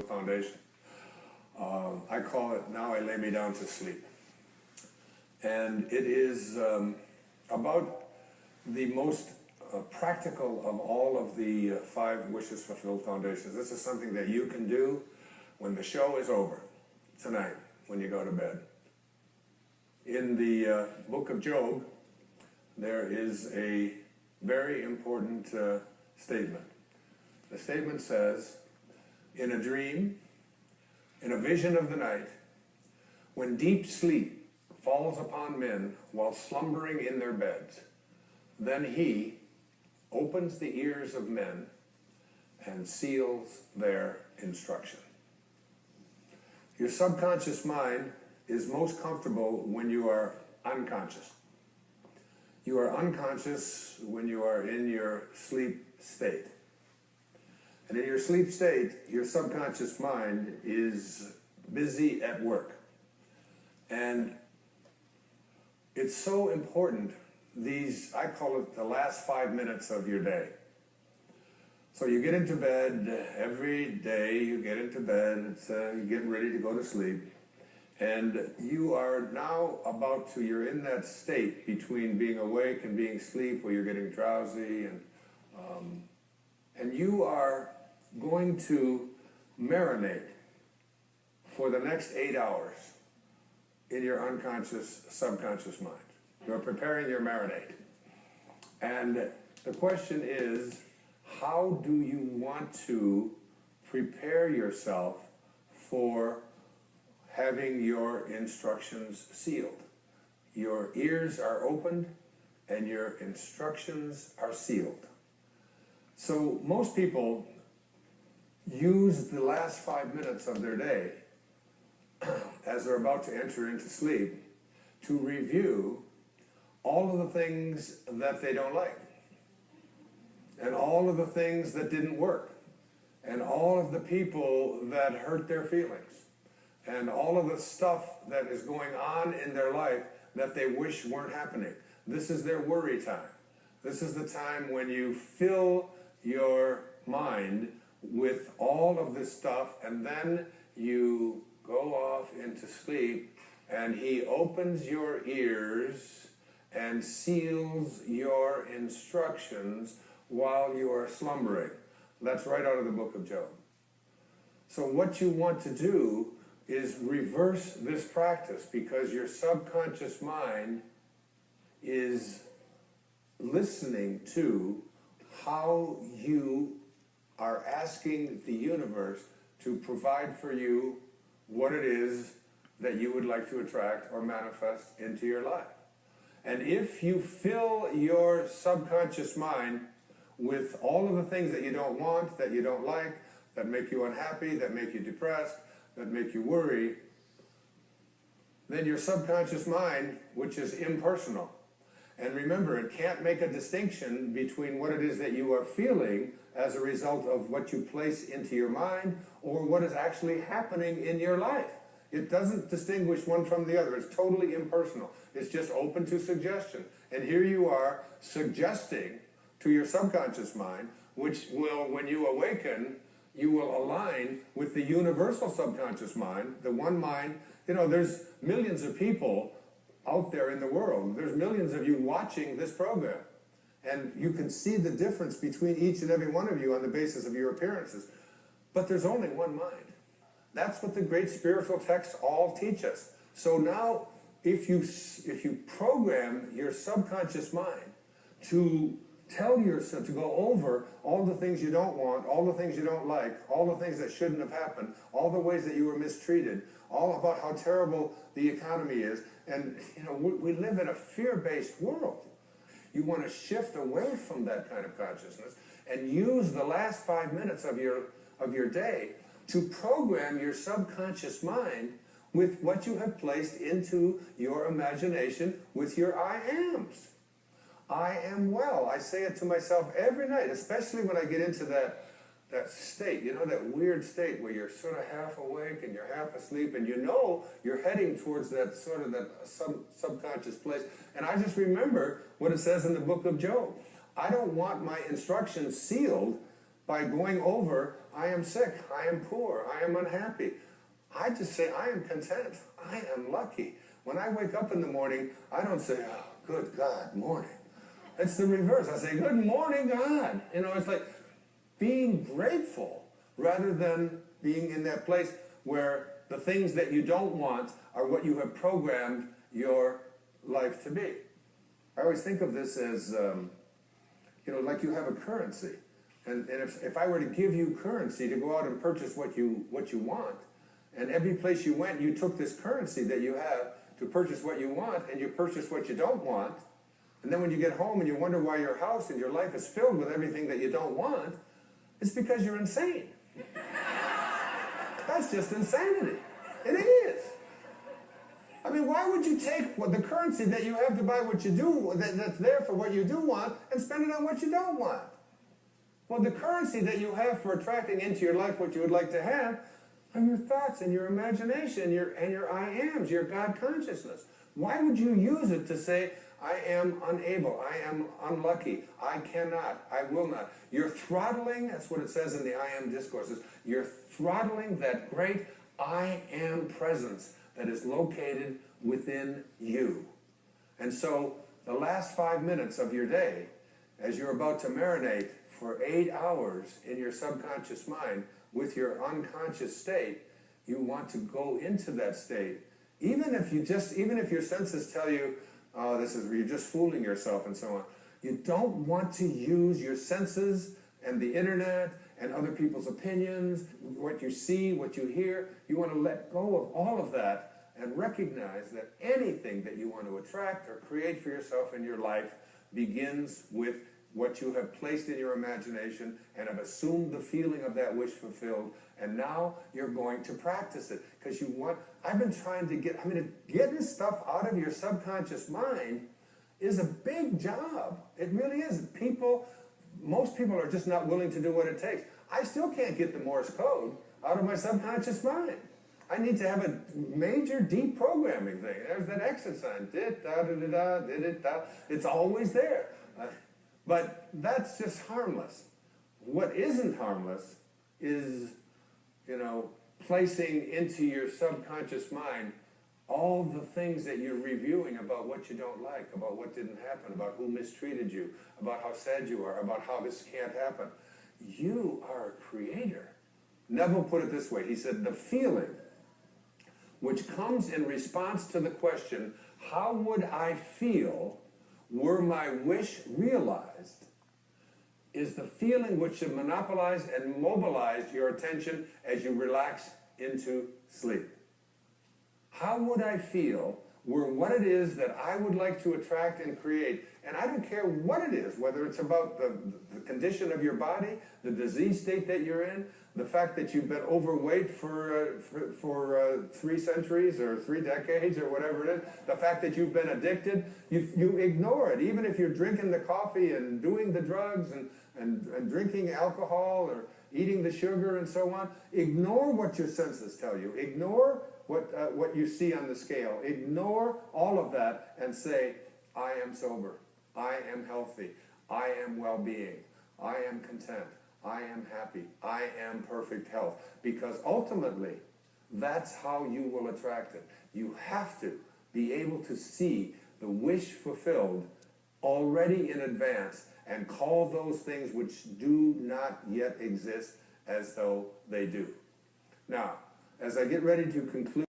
Foundation. I call it Now I Lay Me Down to Sleep. And it is about the most practical of all of the 5 Wishes Fulfilled foundations. This is something that you can do when the show is over, tonight, when you go to bed. In the book of Job, there is a very important statement. The statement says, in a dream, in a vision of the night, when deep sleep falls upon men while slumbering in their beds, then he opens the ears of men and seals their instruction. Your subconscious mind is most comfortable when you are unconscious. You are unconscious when you are in your sleep state. And in your sleep state, your subconscious mind is busy at work. And it's so important, I call it the last 5 minutes of your day. So you get into bed every day, you get into bed, you're getting ready to go to sleep. And you are now you're in that state between being awake and being asleep, where you're getting drowsy, and you are going to marinate for the next 8 hours in your unconscious, subconscious mind. You're preparing your marinade. And the question is, how do you want to prepare yourself for having your instructions sealed? Your ears are opened and your instructions are sealed. So most people use the last 5 minutes of their day as they're about to enter into sleep to review all of the things that they don't like, and all of the things that didn't work, and all of the people that hurt their feelings, and all of the stuff that is going on in their life that they wish weren't happening. This is their worry time. This is the time when you fill your mind with all of this stuff, and then you go off into sleep, and he opens your ears and seals your instructions while you are slumbering. That's right out of the book of Job. So what you want to do is reverse this practice, because your subconscious mind is listening to how you are asking the universe to provide for you what it is that you would like to attract or manifest into your life. And if you fill your subconscious mind with all of the things that you don't want, that you don't like, that make you unhappy, that make you depressed, that make you worry, then your subconscious mind, which is impersonal, and remember, it can't make a distinction between what it is that you are feeling as a result of what you place into your mind or what is actually happening in your life. It doesn't distinguish one from the other. It's totally impersonal. It's just open to suggestion. And here you are suggesting to your subconscious mind, which will, when you awaken, you will align with the universal subconscious mind, the one mind. You know, there's millions of people out there in the world. There's millions of you watching this program. And you can see the difference between each and every one of you on the basis of your appearances. But there's only one mind. That's what the great spiritual texts all teach us. So now, if you program your subconscious mind to tell yourself, to go over all the things you don't want, all the things you don't like, all the things that shouldn't have happened, all the ways that you were mistreated, all about how terrible the economy is, and we live in a fear-based world. You want to shift away from that kind of consciousness and use the last 5 minutes of your day to program your subconscious mind with what you have placed into your imagination with your I ams. I am well. I say it to myself every night, especially when I get into that state, that weird state where you're sort of half awake and you're half asleep, and you're heading towards that subconscious place. And I just remember what it says in the book of Job. I don't want my instructions sealed by going over, I am sick, I am poor, I am unhappy. I just say, I am content, I am lucky. When I wake up in the morning, I don't say, oh, good God, morning. It's the reverse. I say, good morning, God. You know, it's like being grateful rather than being in that place where the things that you don't want are what you have programmed your life to be. I always think of this as, you know, like you have a currency. And if I were to give you currency to go out and purchase what you want, and every place you went, you took this currency that you have to purchase what you want, and you purchase what you don't want, and then when you get home and you wonder why your house and your life is filled with everything that you don't want, it's because you're insane. That's just insanity. It is. I mean, why would you take the currency that you have to buy what you do, that's there for what you do want, and spend it on what you don't want? Well, the currency that you have for attracting into your life what you would like to have are your thoughts and your imagination and your I ams, your God consciousness. Why would you use it to say, I am unable, I am unlucky, I cannot, I will not? You're throttling, that's what it says in the I am discourses, you're throttling that great I am presence that is located within you. And so the last 5 minutes of your day, as you're about to marinate for 8 hours in your subconscious mind with your unconscious state, you want to go into that state. Even if your senses tell you, oh, you're just fooling yourself and so on. You don't want to use your senses and the internet and other people's opinions, what you see, what you hear. You want to let go of all of that and recognize that anything that you want to attract or create for yourself in your life begins with what you have placed in your imagination and have assumed the feeling of that wish fulfilled, and now you're going to practice it because you want. I've been trying to getting stuff out of your subconscious mind is a big job. It really is. Most people are just not willing to do what it takes. I still can't get the Morse code out of my subconscious mind. I need to have a major deprogramming thing. There's that exit sign. It's always there. But that's just harmless. What isn't harmless is, placing into your subconscious mind all the things that you're reviewing about what you don't like, about what didn't happen, about who mistreated you, about how sad you are, about how this can't happen. You are a creator. Neville put it this way. He said, the feeling which comes in response to the question, how would I feel were my wish realized, is the feeling which should monopolize and mobilize your attention as you relax into sleep. How would I feel were what it is that I would like to attract and create? And I don't care what it is, whether it's about the condition of your body, the disease state that you're in, the fact that you've been overweight for 3 centuries or 3 decades or whatever it is, the fact that you've been addicted, you ignore it. Even if you're drinking the coffee and doing the drugs and drinking alcohol or eating the sugar and so on, ignore what your senses tell you. Ignore what you see on the scale. Ignore all of that and say, I am sober. I am healthy. I am well-being. I am content. I am happy. I am perfect health. Because ultimately, that's how you will attract it. You have to be able to see the wish fulfilled already in advance and call those things which do not yet exist as though they do. Now, as I get ready to conclude,